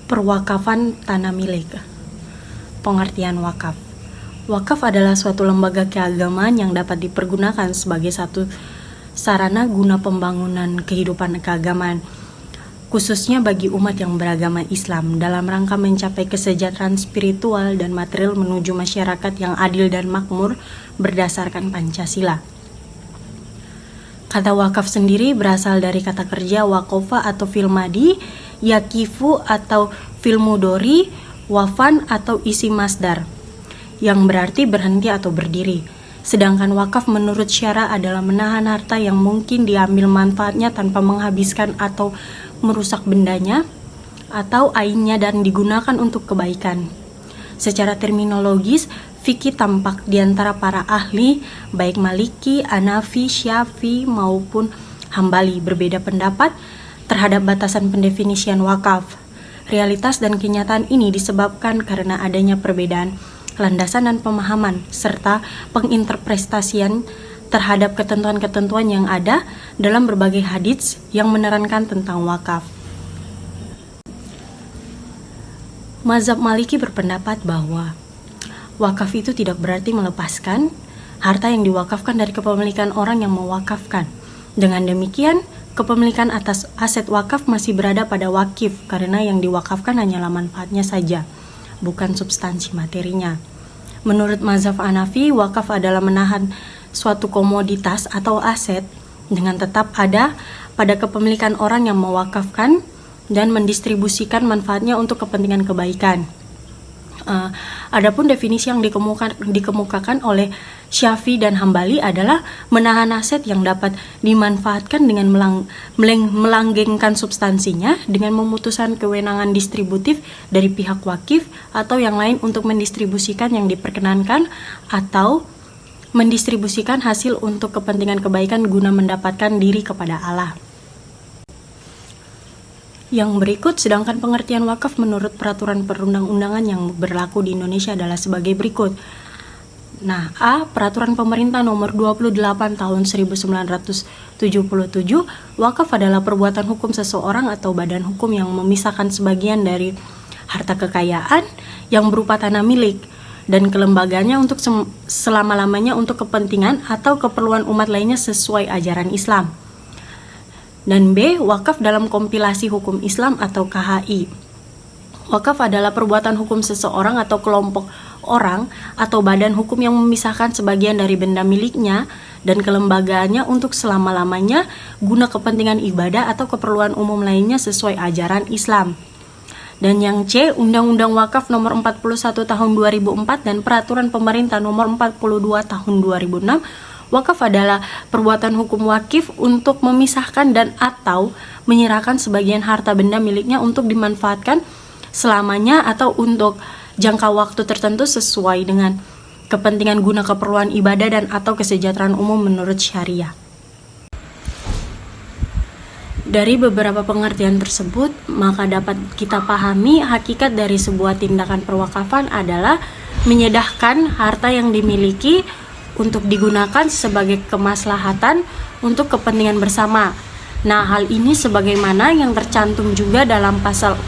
Perwakafan tanah milik. Pengertian wakaf. Wakaf adalah suatu lembaga keagamaan yang dapat dipergunakan sebagai satu sarana guna pembangunan kehidupan keagamaan, khususnya bagi umat yang beragama Islam, dalam rangka mencapai kesejahteraan spiritual dan material menuju masyarakat yang adil dan makmur berdasarkan Pancasila. Kata wakaf sendiri berasal dari kata kerja wakofa atau fil madi, yakifu atau fil mudhari, wafan atau isi masdar, yang berarti berhenti atau berdiri. Sedangkan wakaf menurut syara adalah menahan harta yang mungkin diambil manfaatnya tanpa menghabiskan atau merusak bendanya atau ainnya dan digunakan untuk kebaikan. Secara terminologis, fikih tampak di antara para ahli, baik Maliki, Hanafi, Syafi'i maupun Hambali berbeda pendapat terhadap batasan pendefinisian wakaf. Realitas dan kenyataan ini disebabkan karena adanya perbedaan landasan dan pemahaman serta penginterpretasian terhadap ketentuan-ketentuan yang ada dalam berbagai hadits yang menerangkan tentang wakaf. Mazhab Maliki berpendapat bahwa wakaf itu tidak berarti melepaskan harta yang diwakafkan dari kepemilikan orang yang mewakafkan. Dengan demikian, kepemilikan atas aset wakaf masih berada pada wakif karena yang diwakafkan hanyalah manfaatnya saja, bukan substansi materinya. Menurut mazhab Hanafi, wakaf adalah menahan suatu komoditas atau aset dengan tetap ada pada kepemilikan orang yang mewakafkan dan mendistribusikan manfaatnya untuk kepentingan kebaikan. Adapun definisi yang dikemukakan oleh Syafi'i dan Hambali adalah menahan aset yang dapat dimanfaatkan dengan melanggengkan substansinya dengan memutuskan kewenangan distributif dari pihak wakif atau yang lain untuk mendistribusikan yang diperkenankan atau mendistribusikan hasil untuk kepentingan kebaikan guna mendapatkan diri kepada Allah. Yang berikut, sedangkan pengertian wakaf menurut peraturan perundang-undangan yang berlaku di Indonesia adalah sebagai berikut. Nah, A. Peraturan Pemerintah Nomor 28 Tahun 1977, wakaf adalah perbuatan hukum seseorang atau badan hukum yang memisahkan sebagian dari harta kekayaan yang berupa tanah milik dan kelembagaannya untuk selama-lamanya untuk kepentingan atau keperluan umat lainnya sesuai ajaran Islam. Dan B. Wakaf dalam kompilasi hukum Islam atau KHI. Wakaf adalah perbuatan hukum seseorang atau kelompok orang atau badan hukum yang memisahkan sebagian dari benda miliknya dan kelembagaannya untuk selama-lamanya guna kepentingan ibadah atau keperluan umum lainnya sesuai ajaran Islam. Dan yang C. Undang-Undang Wakaf Nomor 41 Tahun 2004 dan Peraturan Pemerintah Nomor 42 Tahun 2006. Wakaf adalah perbuatan hukum wakif untuk memisahkan dan atau menyerahkan sebagian harta benda miliknya untuk dimanfaatkan selamanya atau untuk jangka waktu tertentu sesuai dengan kepentingan guna keperluan ibadah dan atau kesejahteraan umum menurut syariah. Dari beberapa pengertian tersebut, maka dapat kita pahami hakikat dari sebuah tindakan perwakafan adalah menyedahkan harta yang dimiliki untuk digunakan sebagai kemaslahatan untuk kepentingan bersama. Nah, hal ini sebagaimana yang tercantum juga dalam pasal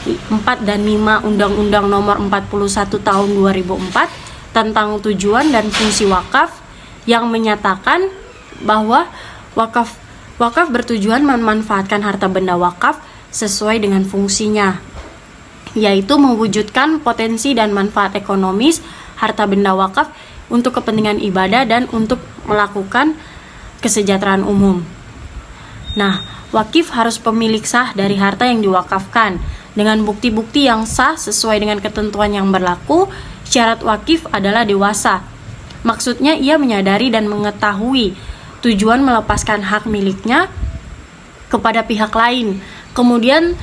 4 dan 5 Undang-Undang Nomor 41 Tahun 2004 tentang tujuan dan fungsi wakaf yang menyatakan bahwa wakaf bertujuan memanfaatkan harta benda wakaf sesuai dengan fungsinya, yaitu mewujudkan potensi dan manfaat ekonomis harta benda wakaf untuk kepentingan ibadah dan untuk melakukan kesejahteraan umum. Nah, wakif harus pemilik sah dari harta yang diwakafkan dengan bukti-bukti yang sah sesuai dengan ketentuan yang berlaku. Syarat wakif adalah dewasa. Maksudnya ia menyadari dan mengetahui tujuan melepaskan hak miliknya kepada pihak lain. Kemudian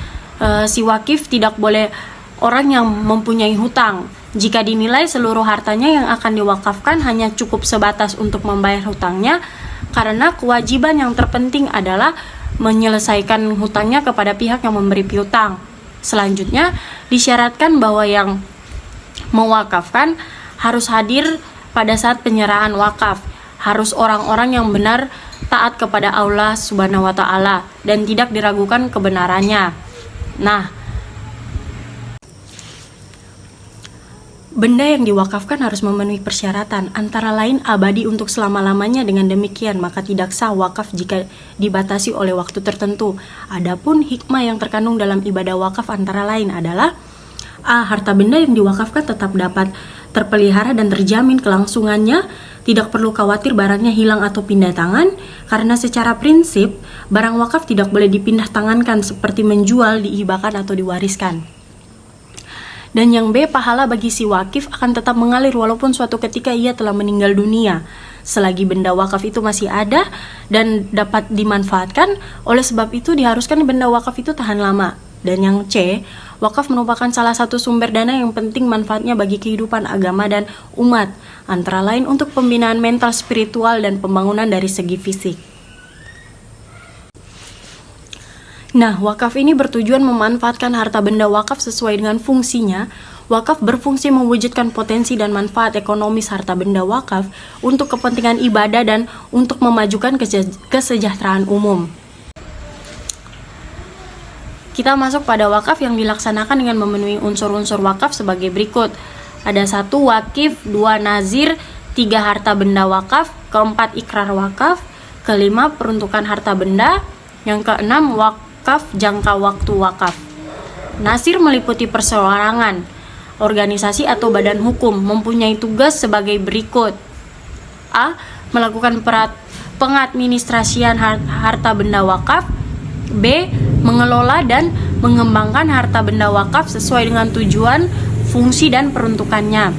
si wakif tidak boleh orang yang mempunyai hutang. Jika dinilai seluruh hartanya yang akan diwakafkan hanya cukup sebatas untuk membayar hutangnya, karena kewajiban yang terpenting adalah menyelesaikan hutangnya kepada pihak yang memberi piutang. Selanjutnya, disyaratkan bahwa yang mewakafkan harus hadir pada saat penyerahan wakaf, harus orang-orang yang benar taat kepada Allah Subhanahu wa Ta'ala dan tidak diragukan kebenarannya. Nah, Benda yang diwakafkan harus memenuhi persyaratan, antara lain abadi untuk selama-lamanya. Dengan demikian, maka tidak sah wakaf jika dibatasi oleh waktu tertentu. Adapun hikmah yang terkandung dalam ibadah wakaf antara lain adalah: A. Harta benda yang diwakafkan tetap dapat terpelihara dan terjamin kelangsungannya, tidak perlu khawatir barangnya hilang atau pindah tangan, karena secara prinsip, barang wakaf tidak boleh dipindah tangankan seperti menjual, dihibahkan, atau diwariskan. Dan yang B, pahala bagi si wakif akan tetap mengalir walaupun suatu ketika ia telah meninggal dunia, selagi benda wakaf itu masih ada dan dapat dimanfaatkan. Oleh sebab itu diharuskan benda wakaf itu tahan lama. Dan yang C, wakaf merupakan salah satu sumber dana yang penting manfaatnya bagi kehidupan agama dan umat, antara lain untuk pembinaan mental, spiritual, dan pembangunan dari segi fisik. Nah, wakaf ini bertujuan memanfaatkan harta benda wakaf sesuai dengan fungsinya. Wakaf berfungsi mewujudkan potensi dan manfaat ekonomis harta benda wakaf untuk kepentingan ibadah dan untuk memajukan kesejahteraan umum. Kita masuk pada wakaf yang dilaksanakan dengan memenuhi unsur-unsur wakaf sebagai berikut. Ada 1 wakif, 2 nazir, 3 harta benda wakaf, 4 ikrar wakaf, 5 peruntukan harta benda, yang 6 wakaf jangka waktu wakaf. Nazir meliputi perseorangan, organisasi atau badan hukum, mempunyai tugas sebagai berikut: A. Melakukan pengadministrasian harta benda wakaf. B. Mengelola dan mengembangkan harta benda wakaf sesuai dengan tujuan, fungsi, dan peruntukannya.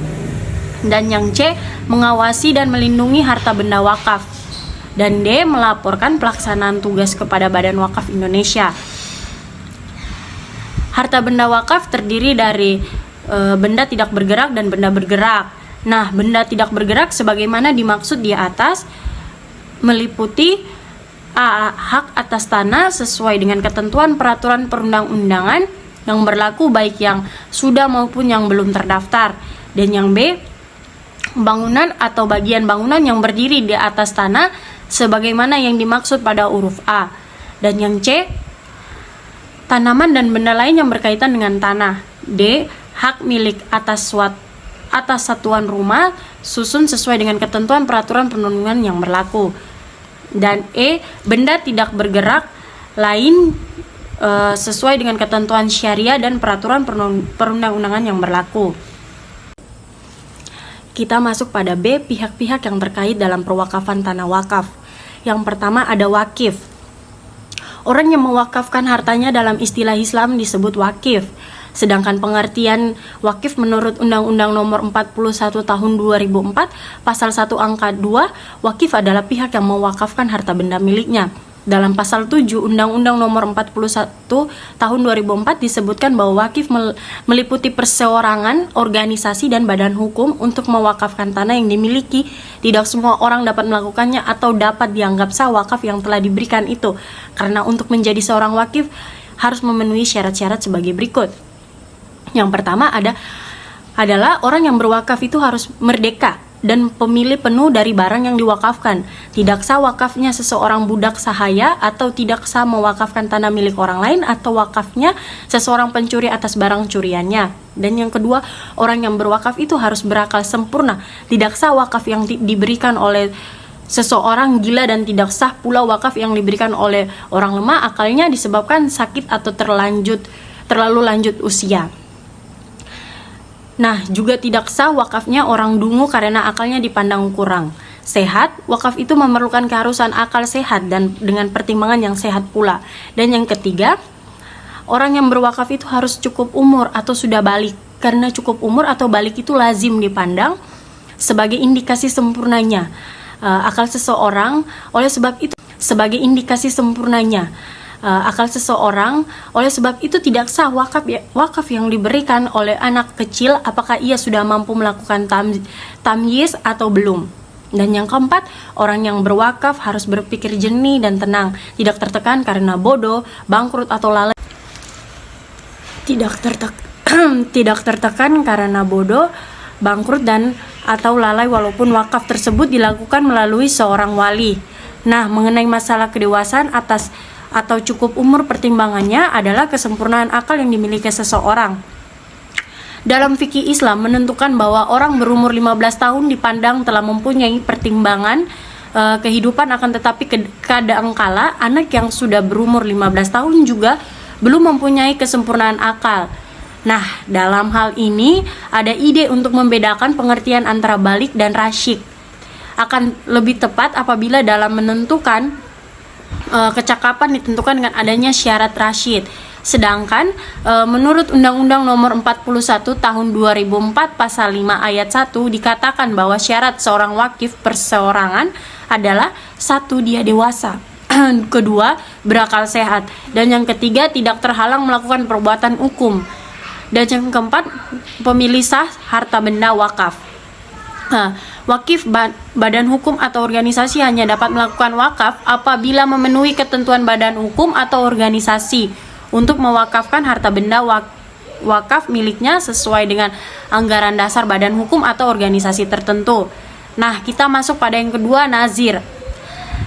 Dan yang C. Mengawasi dan melindungi harta benda wakaf. Dan D. Melaporkan pelaksanaan tugas kepada Badan Wakaf Indonesia. Harta benda wakaf terdiri dari benda tidak bergerak dan benda bergerak. Nah, benda tidak bergerak sebagaimana dimaksud di atas meliputi: A. Hak atas tanah sesuai dengan ketentuan peraturan perundang-undangan yang berlaku baik yang sudah maupun yang belum terdaftar. Dan yang B. Bangunan atau bagian bangunan yang berdiri di atas tanah sebagaimana yang dimaksud pada huruf A. Dan yang C. Tanaman dan benda lain yang berkaitan dengan tanah. D. Hak milik atas satuan rumah susun sesuai dengan ketentuan peraturan perundang-undangan yang berlaku. Dan E. Benda tidak bergerak lain sesuai dengan ketentuan syariah dan peraturan perundang-undangan yang berlaku. Kita masuk pada B. Pihak-pihak yang terkait dalam perwakafan tanah wakaf. Yang pertama ada wakif. Orang yang mewakafkan hartanya dalam istilah Islam disebut wakif. Sedangkan pengertian wakif menurut Undang-Undang Nomor 41 Tahun 2004 Pasal 1 Angka 2, wakif adalah pihak yang mewakafkan harta benda miliknya. Dalam Pasal 7 Undang-Undang Nomor 41 Tahun 2004 disebutkan bahwa wakif meliputi perseorangan, organisasi, dan badan hukum untuk mewakafkan tanah yang dimiliki. Tidak semua orang dapat melakukannya atau dapat dianggap sah wakaf yang telah diberikan itu, karena untuk menjadi seorang wakif harus memenuhi syarat-syarat sebagai berikut. Yang pertama adalah orang yang berwakaf itu harus merdeka dan pemilik penuh dari barang yang diwakafkan. Tidak sah wakafnya seseorang budak sahaya, atau tidak sah mewakafkan tanah milik orang lain, atau wakafnya seseorang pencuri atas barang curiannya. Dan yang kedua, orang yang berwakaf itu harus berakal sempurna. Tidak sah wakaf yang diberikan oleh seseorang gila, dan tidak sah pula wakaf yang diberikan oleh orang lemah akalnya disebabkan sakit atau terlalu lanjut usia. Nah, juga tidak sah wakafnya orang dungu karena akalnya dipandang kurang sehat. Wakaf itu memerlukan keharusan akal sehat dan dengan pertimbangan yang sehat pula. Dan yang ketiga, orang yang berwakaf itu harus cukup umur atau sudah balik, karena cukup umur atau balik itu lazim dipandang sebagai indikasi sempurnanya akal seseorang. Oleh sebab itu tidak sah wakaf yang diberikan oleh anak kecil apakah ia sudah mampu melakukan tamyiz atau belum. Dan yang keempat, orang yang berwakaf harus berpikir jernih dan tenang, tidak tertekan karena bodoh, bangkrut, atau lalai. Tidak tertekan karena bodoh, bangkrut, dan atau lalai walaupun wakaf tersebut dilakukan melalui seorang wali. Nah, mengenai masalah kedewasaan atau cukup umur, pertimbangannya adalah kesempurnaan akal yang dimiliki seseorang. Dalam fikih Islam menentukan bahwa orang berumur 15 tahun dipandang telah mempunyai pertimbangan kehidupan, akan tetapi kadangkala anak yang sudah berumur 15 tahun juga belum mempunyai kesempurnaan akal. Nah, dalam hal ini ada ide untuk membedakan pengertian antara balik dan rasyid. Akan lebih tepat apabila dalam menentukan kecakapan ditentukan dengan adanya syarat rasyid. Sedangkan menurut Undang-Undang Nomor 41 Tahun 2004 Pasal 5 Ayat 1 dikatakan bahwa syarat seorang wakif perseorangan adalah: 1. Dia dewasa, 2. Berakal sehat, dan yang ketiga tidak terhalang melakukan perbuatan hukum, dan yang keempat pemilik sah harta benda wakaf. Wakif badan hukum atau organisasi hanya dapat melakukan wakaf apabila memenuhi ketentuan badan hukum atau organisasi untuk mewakafkan harta benda wakaf miliknya sesuai dengan anggaran dasar badan hukum atau organisasi tertentu. Nah, kita masuk pada yang kedua, nazir.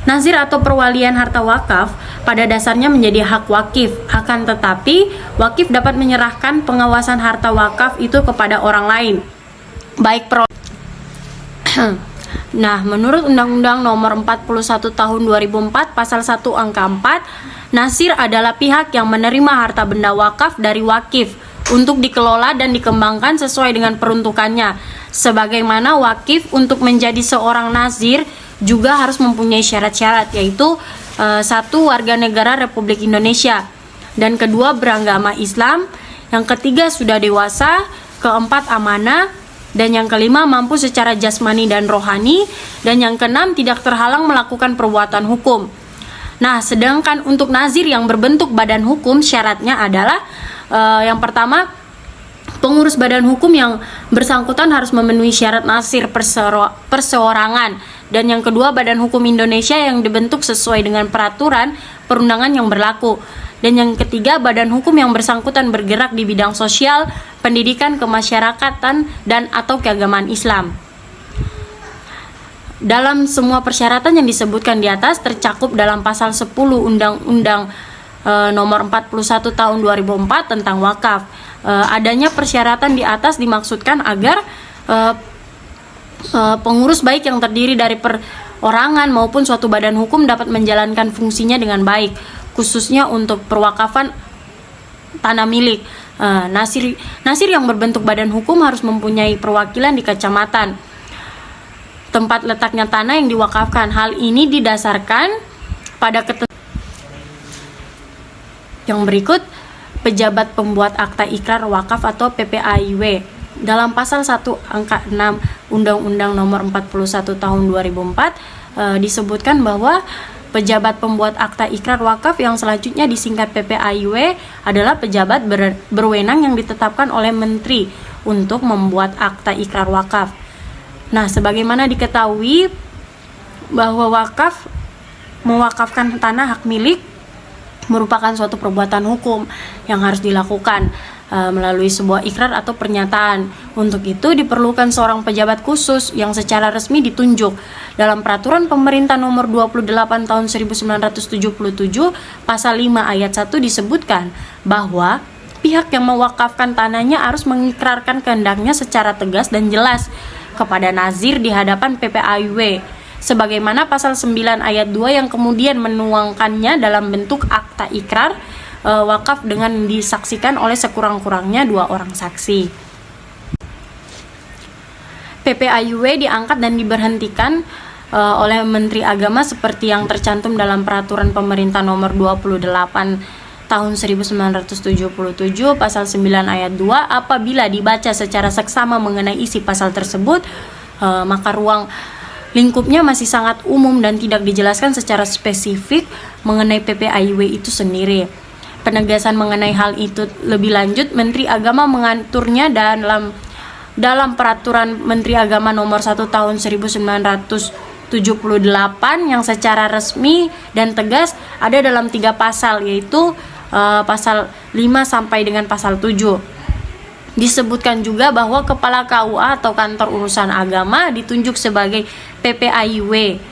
Nazir atau perwalian harta wakaf pada dasarnya menjadi hak wakif. Akan tetapi, wakif dapat menyerahkan pengawasan harta wakaf itu kepada orang lain, baik Nah, menurut Undang-Undang Nomor 41 Tahun 2004 Pasal 1 Angka 4, nazir adalah pihak yang menerima harta benda wakaf dari wakif untuk dikelola dan dikembangkan sesuai dengan peruntukannya. Sebagaimana wakif untuk menjadi seorang nazir juga harus mempunyai syarat-syarat, yaitu 1. Warga negara Republik Indonesia, dan kedua beragama Islam, yang ketiga sudah dewasa, keempat amanah, dan yang kelima mampu secara jasmani dan rohani, dan yang keenam tidak terhalang melakukan perbuatan hukum. Nah, sedangkan untuk nazir yang berbentuk badan hukum, syaratnya adalah yang pertama, pengurus badan hukum yang bersangkutan harus memenuhi syarat nazir perseorangan, dan yang kedua badan hukum Indonesia yang dibentuk sesuai dengan peraturan perundangan yang berlaku, dan yang ketiga badan hukum yang bersangkutan bergerak di bidang sosial, pendidikan, kemasyarakatan, dan atau keagamaan Islam. Dalam semua persyaratan yang disebutkan di atas tercakup dalam pasal 10 Undang-Undang Nomor 41 Tahun 2004 tentang wakaf. Adanya persyaratan di atas dimaksudkan agar pengurus baik yang terdiri dari perorangan maupun suatu badan hukum dapat menjalankan fungsinya dengan baik, khususnya untuk perwakafan tanah milik. Nasir yang berbentuk badan hukum harus mempunyai perwakilan di kecamatan tempat letaknya tanah yang diwakafkan. Hal ini didasarkan pada yang berikut: pejabat pembuat akta ikrar wakaf atau PPAIW. Dalam pasal 1 angka 6 Undang-Undang Nomor 41 Tahun 2004 disebutkan bahwa pejabat pembuat akta ikrar wakaf yang selanjutnya disingkat PPAIW adalah pejabat berwenang yang ditetapkan oleh menteri untuk membuat akta ikrar wakaf. Nah, sebagaimana diketahui bahwa wakaf mewakafkan tanah hak milik merupakan suatu perbuatan hukum yang harus dilakukan melalui sebuah ikrar atau pernyataan. Untuk itu diperlukan seorang pejabat khusus yang secara resmi ditunjuk. Dalam Peraturan Pemerintah Nomor 28 Tahun 1977 Pasal 5 Ayat 1 disebutkan bahwa pihak yang mewakafkan tanahnya harus mengikrarkan kehendaknya secara tegas dan jelas kepada nazir di hadapan PPAIW, sebagaimana pasal 9 ayat 2 yang kemudian menuangkannya dalam bentuk akta ikrar wakaf dengan disaksikan oleh sekurang-kurangnya 2 orang saksi. PPAIW diangkat dan diberhentikan oleh Menteri Agama seperti yang tercantum dalam Peraturan Pemerintah Nomor 28 Tahun 1977 Pasal 9 ayat 2 apabila dibaca secara seksama mengenai isi pasal tersebut, maka ruang lingkupnya masih sangat umum dan tidak dijelaskan secara spesifik mengenai PPAIW itu sendiri. Penegasan mengenai hal itu lebih lanjut, Menteri Agama mengaturnya dalam Peraturan Menteri Agama Nomor 1 Tahun 1978 yang secara resmi dan tegas ada dalam 3 pasal, yaitu pasal 5 sampai dengan pasal 7. Disebutkan juga bahwa Kepala KUA atau Kantor Urusan Agama ditunjuk sebagai PPAIW.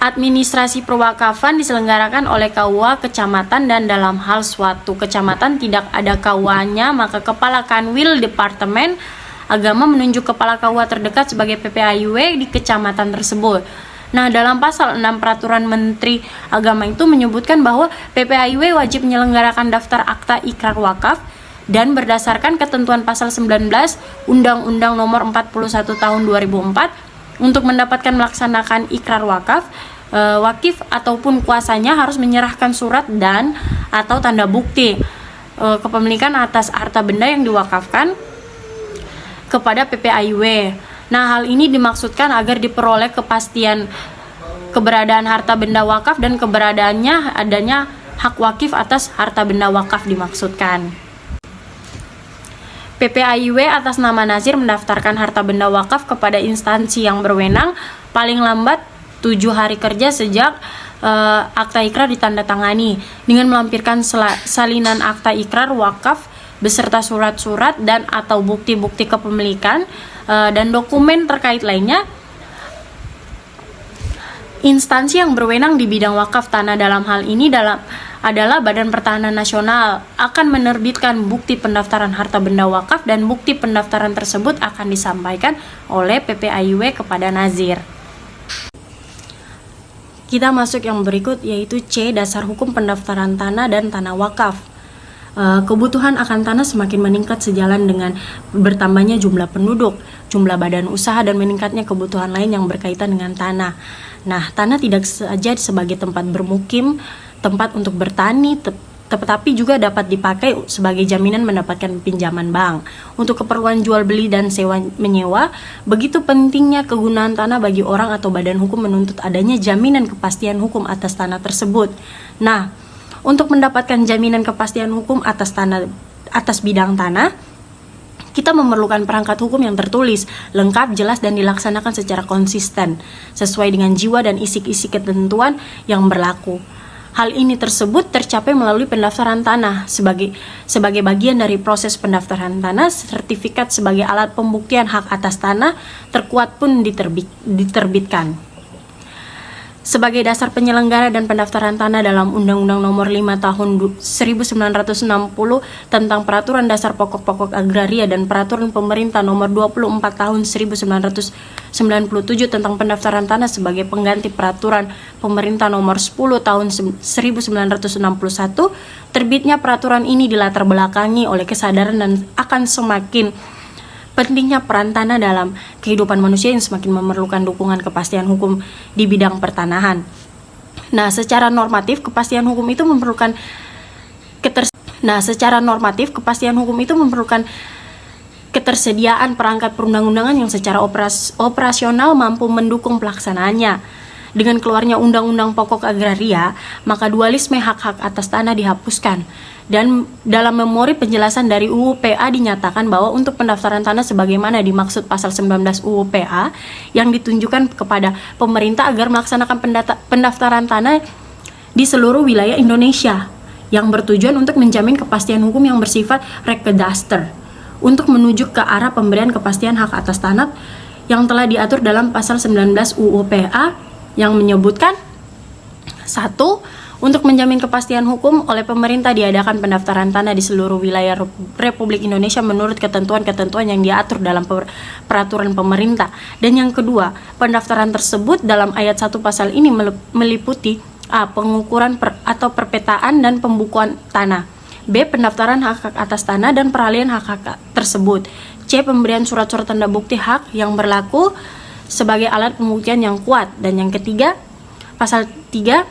Administrasi perwakafan diselenggarakan oleh KUA kecamatan, dan dalam hal suatu kecamatan tidak ada KUA-nya, maka Kepala Kanwil Departemen Agama menunjuk Kepala KUA terdekat sebagai PPAIW di kecamatan tersebut. Nah, dalam pasal 6 Peraturan Menteri Agama itu menyebutkan bahwa PPAIW wajib menyelenggarakan daftar akta ikrar wakaf, dan berdasarkan ketentuan pasal 19 Undang-Undang Nomor 41 Tahun 2004 untuk mendapatkan melaksanakan ikrar wakaf, wakif ataupun kuasanya harus menyerahkan surat dan atau tanda bukti kepemilikan atas harta benda yang diwakafkan kepada PPAIW. Nah, hal ini dimaksudkan agar diperoleh kepastian keberadaan harta benda wakaf dan keberadaannya adanya hak wakif atas harta benda wakaf dimaksudkan. PPAIW atas nama Nazir mendaftarkan harta benda wakaf kepada instansi yang berwenang paling lambat 7 hari kerja sejak akta ikrar ditandatangani, dengan melampirkan salinan akta ikrar wakaf beserta surat-surat dan atau bukti-bukti kepemilikan dan dokumen terkait lainnya. Instansi yang berwenang di bidang wakaf tanah dalam hal ini adalah Badan Pertanahan Nasional akan menerbitkan bukti pendaftaran harta benda wakaf, dan bukti pendaftaran tersebut akan disampaikan oleh PPAIW kepada Nazir. Kita masuk yang berikut, yaitu C. Dasar hukum pendaftaran tanah dan tanah wakaf. Kebutuhan akan tanah semakin meningkat sejalan dengan bertambahnya jumlah penduduk, jumlah badan usaha, dan meningkatnya kebutuhan lain yang berkaitan dengan tanah. Nah, tanah tidak saja sebagai tempat bermukim, tempat untuk bertani, tetapi juga dapat dipakai sebagai jaminan mendapatkan pinjaman bank untuk keperluan jual beli dan sewa menyewa. Begitu pentingnya kegunaan tanah bagi orang atau badan hukum menuntut adanya jaminan kepastian hukum atas tanah tersebut. Nah, untuk mendapatkan jaminan kepastian hukum atas bidang tanah, kita memerlukan perangkat hukum yang tertulis, lengkap, jelas, dan dilaksanakan secara konsisten, sesuai dengan jiwa dan isi-isi ketentuan yang berlaku. Hal ini tersebut tercapai melalui pendaftaran tanah sebagai bagian dari proses pendaftaran tanah. Sertifikat sebagai alat pembuktian hak atas tanah terkuat pun diterbitkan. Sebagai dasar penyelenggara dan pendaftaran tanah dalam Undang-Undang Nomor 5 Tahun 1960 tentang Peraturan Dasar Pokok-Pokok Agraria dan Peraturan Pemerintah Nomor 24 Tahun 1997 tentang pendaftaran tanah sebagai pengganti Peraturan Pemerintah Nomor 10 Tahun 1961, terbitnya peraturan ini dilatar belakangi oleh kesadaran dan akan semakin pentingnya peran tanah dalam kehidupan manusia yang semakin memerlukan dukungan kepastian hukum di bidang pertanahan. Nah, secara normatif kepastian hukum itu memerlukan ketersediaan perangkat perundang-undangan yang secara operasional mampu mendukung pelaksanaannya. Dengan keluarnya Undang-Undang Pokok Agraria, maka dualisme hak-hak atas tanah dihapuskan. Dan dalam memori penjelasan dari UU PA dinyatakan bahwa untuk pendaftaran tanah sebagaimana dimaksud pasal 19 UU PA yang ditunjukkan kepada pemerintah agar melaksanakan pendaftaran tanah di seluruh wilayah Indonesia yang bertujuan untuk menjamin kepastian hukum yang bersifat rekadaster untuk menuju ke arah pemberian kepastian hak atas tanah yang telah diatur dalam pasal 19 UU PA yang menyebutkan 1. Untuk menjamin kepastian hukum oleh pemerintah diadakan pendaftaran tanah di seluruh wilayah Republik Indonesia menurut ketentuan-ketentuan yang diatur dalam peraturan pemerintah. Dan yang kedua, pendaftaran tersebut dalam ayat 1 pasal ini meliputi A. Pengukuran atau perpetaan dan pembukuan tanah, B. Pendaftaran hak-hak atas tanah dan peralihan hak-hak tersebut, C. Pemberian surat-surat tanda bukti hak yang berlaku sebagai alat pembuktian yang kuat. Dan yang ketiga, pasal 3,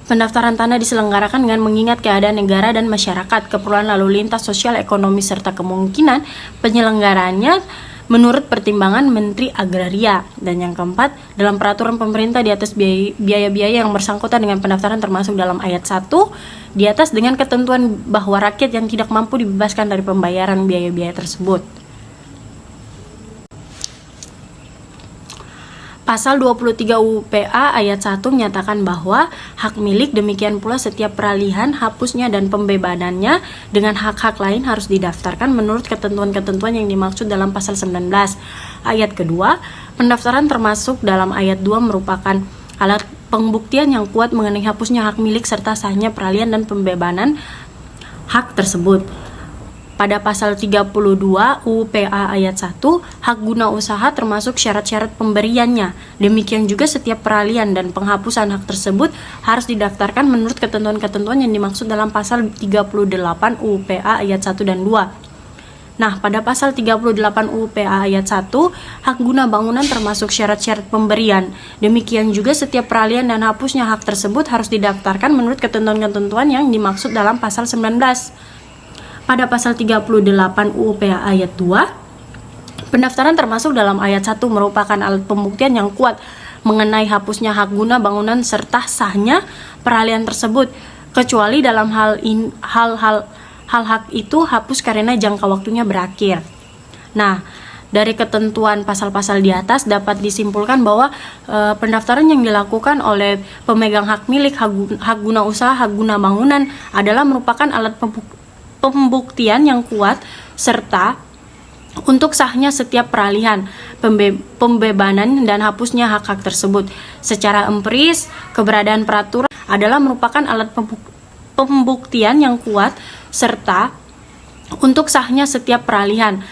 pendaftaran tanah diselenggarakan dengan mengingat keadaan negara dan masyarakat, keperluan lalu lintas sosial ekonomi serta kemungkinan penyelenggarannya menurut pertimbangan Menteri Agraria. Dan yang keempat, dalam peraturan pemerintah di atas biaya-biaya yang bersangkutan dengan pendaftaran termasuk dalam ayat 1 di atas dengan ketentuan bahwa rakyat yang tidak mampu dibebaskan dari pembayaran biaya-biaya tersebut. Pasal 23 UU PA ayat 1 menyatakan bahwa hak milik, demikian pula setiap peralihan, hapusnya, dan pembebanannya dengan hak-hak lain harus didaftarkan menurut ketentuan-ketentuan yang dimaksud dalam pasal 19. Ayat kedua, pendaftaran termasuk dalam ayat 2 merupakan alat pembuktian yang kuat mengenai hapusnya hak milik serta sahnya peralihan dan pembebanan hak tersebut. Pada pasal 32 UU PA ayat 1, hak guna usaha termasuk syarat-syarat pemberiannya. Demikian juga setiap peralihan dan penghapusan hak tersebut harus didaftarkan menurut ketentuan-ketentuan yang dimaksud dalam pasal 38 UU PA ayat 1 dan 2. Nah, pada pasal 38 UU PA ayat 1, hak guna bangunan termasuk syarat-syarat pemberian. Demikian juga setiap peralihan dan hapusnya hak tersebut harus didaftarkan menurut ketentuan-ketentuan yang dimaksud dalam pasal 19. Pada pasal 38 UU PA ayat 2, pendaftaran termasuk dalam ayat 1 merupakan alat pembuktian yang kuat mengenai hapusnya hak guna bangunan serta sahnya peralihan tersebut, kecuali dalam hal hak itu hapus karena jangka waktunya berakhir. Nah, dari ketentuan pasal-pasal di atas dapat disimpulkan bahwa pendaftaran yang dilakukan oleh pemegang hak milik, hak guna usaha, hak guna bangunan adalah merupakan alat pembuktian yang kuat serta untuk sahnya setiap peralihan, pembebanan dan hapusnya hak-hak tersebut. Secara empiris, keberadaan peraturan adalah merupakan alat pembuktian yang kuat serta untuk sahnya setiap peralihan,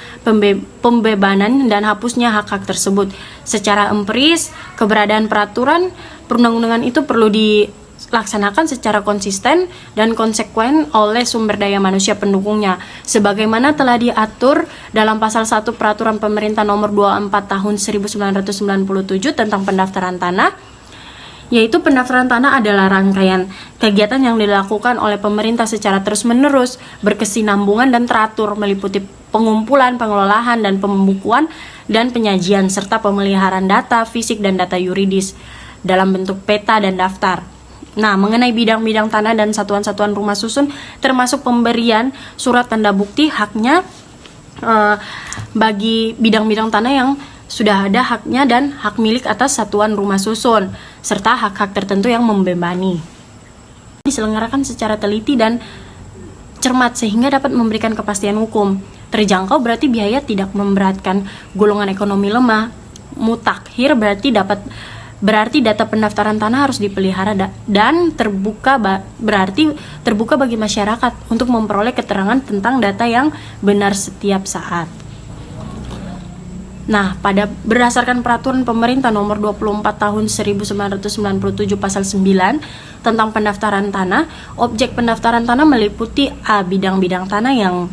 pembebanan dan hapusnya hak-hak tersebut. Secara empiris, keberadaan peraturan perundang-undangan itu perlu dilaksanakan secara konsisten dan konsekuen oleh sumber daya manusia pendukungnya, sebagaimana telah diatur dalam pasal 1 Peraturan Pemerintah Nomor 24 Tahun 1997 tentang pendaftaran tanah, yaitu pendaftaran tanah adalah rangkaian kegiatan yang dilakukan oleh pemerintah secara terus-menerus, berkesinambungan dan teratur, meliputi pengumpulan, pengelolaan, dan pembukuan dan penyajian, serta pemeliharaan data fisik dan data yuridis dalam bentuk peta dan daftar. Nah, mengenai bidang-bidang tanah dan satuan-satuan rumah susun, termasuk pemberian surat tanda bukti haknya bagi bidang-bidang tanah yang sudah ada haknya dan hak milik atas satuan rumah susun, serta hak-hak tertentu yang membebani. Diselenggarakan secara teliti dan cermat sehingga dapat memberikan kepastian hukum. Terjangkau berarti biaya tidak memberatkan golongan ekonomi lemah. Mutakhir berarti data pendaftaran tanah harus dipelihara dan terbuka bagi masyarakat untuk memperoleh keterangan tentang data yang benar setiap saat. Nah, berdasarkan peraturan pemerintah nomor 24 tahun 1997 pasal 9 tentang pendaftaran tanah, objek pendaftaran tanah meliputi A. Bidang-bidang tanah yang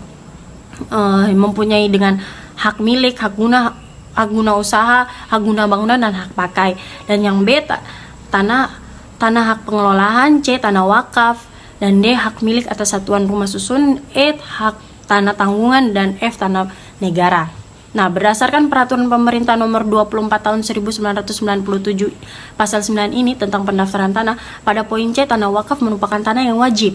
mempunyai dengan hak milik, hak guna usaha, hak guna bangunan, dan hak pakai. Dan yang B, tanah hak pengelolaan, C, tanah wakaf, dan D, hak milik atas satuan rumah susun, E, hak tanah tanggungan, dan F, tanah negara. Nah, berdasarkan peraturan pemerintah nomor 24 tahun 1997 pasal 9 ini tentang pendaftaran tanah, pada poin C, tanah wakaf merupakan tanah yang wajib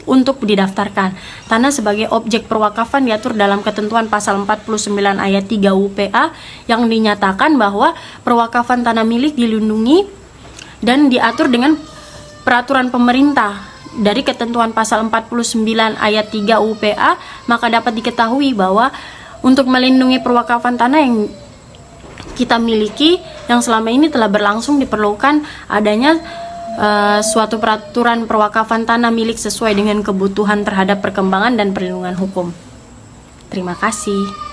untuk didaftarkan. Tanah sebagai objek perwakafan diatur dalam ketentuan pasal 49 ayat 3 UPA yang dinyatakan bahwa perwakafan tanah milik dilindungi dan diatur dengan peraturan pemerintah. Dari ketentuan pasal 49 ayat 3 UPA, maka dapat diketahui bahwa untuk melindungi perwakafan tanah yang kita miliki yang selama ini telah berlangsung, diperlukan adanya suatu peraturan perwakafan tanah milik sesuai dengan kebutuhan terhadap perkembangan dan perlindungan hukum. Terima kasih.